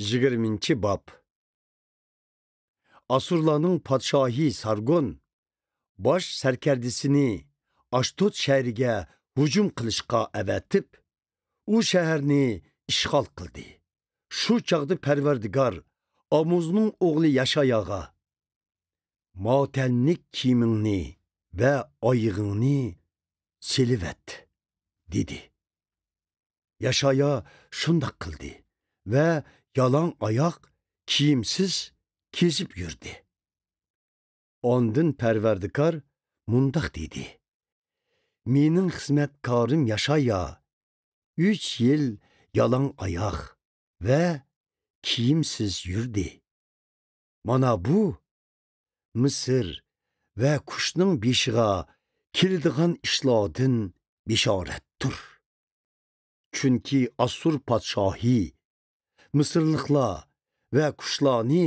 20 bab. Asurlarning podshohi Sargon bosh sarkardisini Ashdod shahriga hujum qilishga avatib, u shaharni ishg'ol qildi. Shu chaqda Parvardigor Amozning o'g'li Yashayaga motamlik kiyimingni va oyig'ingni selivat dedi. Yashaya shundoq qildi va yalang oyoq kiyimsiz kezib yurdi. Ondan Parvardigor mundoq dedi: Mening xizmatkorim Yashaya 3 yil yalang oyoq va kiyimsiz yurdi. Mana bu Misr va qushning beshiga keladigan ishlardan bishoratdir. Chunki Assur podshohi Misrliklar va qushlarni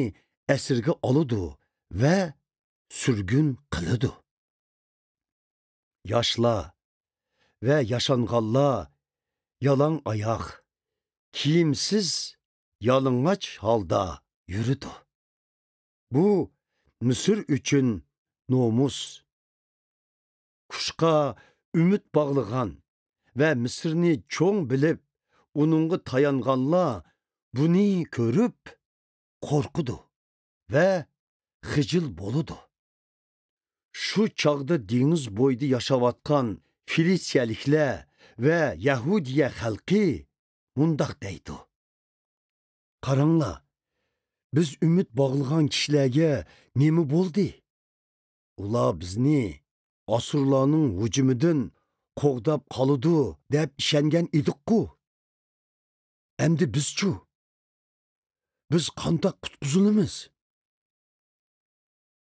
asirga oladi va surgun qiladi. Yoshlar va yashanganlar yalang oyoq, kiyimsiz yalang'och holda yuridi. Bu Misr uchun nomus. Qushqa umid bog'lagan va Misrni cho'ng bilib, uningga tayanganlar buni ko'rib qo'rqidi va xijil bo'ladi. Shu chog'da dengiz bo'yida yashayotgan Filistiyaliklar va Yahudiya xalqi mundoq deydi: Qaranglar, biz umid bog'lagan kishilarga nima bo'ldi? Ular bizni Asurlarning hujumidan qo'g'dab qoladi deb ishongan edik-ku. Endi biz-chu? Biz qanday qutqizilamiz?